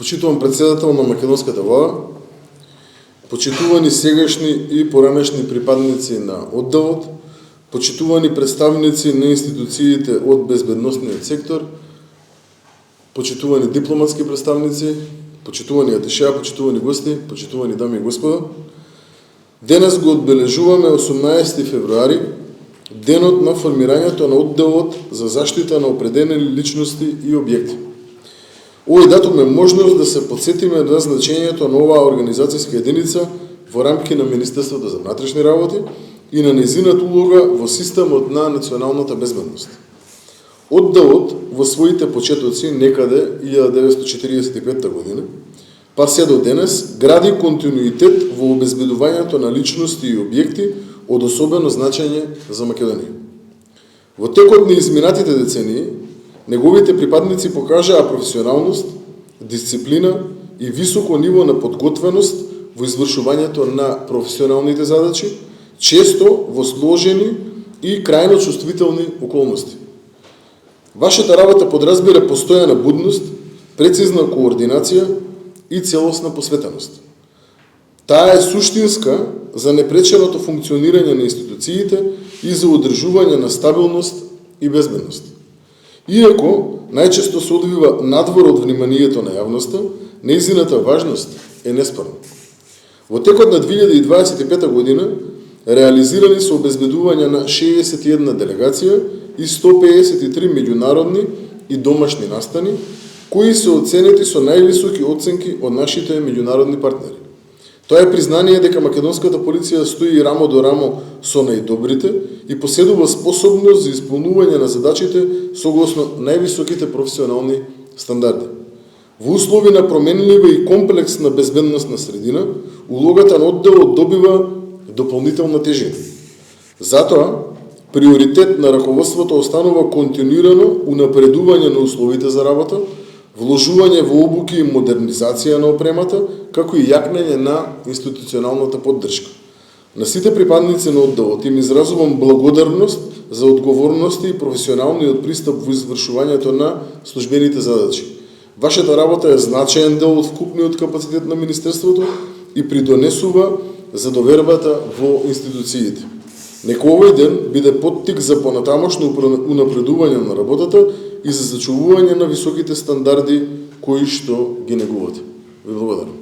почитуван председател на македонската влада, почитувани сегашни и поранешни припадници на одделот, почитувани представници на институциите од безбедносниот сектор, почитувани дипломатски представници, почитувани аташеа, почитувани гости, почитувани дами и господа. Денес го одбележуваме 18 февруари, денот на формирањето на одделот за заштита на определени личности и објекти. Овој датум е можност да се подсетиме на значењето на оваа организацијска единица во рамки на Министерството за внатрешни работи и на нејзината улога во системот на националната безбедност. Одделот во своите почетоци некаде 1945 година, па се до денес, гради континуитет во обезбедувањето на личности и објекти од особено значење за Македонија. Во текот на изминатите децении, неговите припадници покажаа професионалност, дисциплина и високо ниво на подготвеност во извршувањето на професионалните задачи, често во сложени и крајно чувствителни околности. Вашата работа подразбира постојана будност, прецизна координација и целосна посветеност. Таа е суштинска за непреченото функционирање на институциите и за одржување на стабилност и безбедност. Иако најчесто се одвива надвор од вниманието на јавноста, нејзината важност е неспорна. Во текот на 2025 година реализирани се обезбедување на 61 делегација и 153 меѓународни и домашни настани, кои се оценети со највисоки оценки од нашите меѓународни партнери. Тоа е признание дека македонската полиција стои рамо до рамо со најдобрите и поседува способност за исполнување на задачите согласно највисоките професионални стандарди. Во услови на променлива и комплексна безбедносна средина, улогата на одделот добива дополнителна тежина. Затоа, приоритет на раководството останува континуирано унапредување на условите за работа, вложување во обуки и модернизација на опремата, како и јакнење на институционалната поддршка. На сите припадници на одделот им изразувам благодарност за одговорности и професионалниот пристап во извршувањето на службените задачи. Вашата работа е значаен дел од вкупниот капацитет на Министерството и придонесува за довербата во институциите. Нека овој ден биде поттик за понатамошно унапредување на работата и за зачувување на високите стандарди кои што ги негувате. Ви благодарам.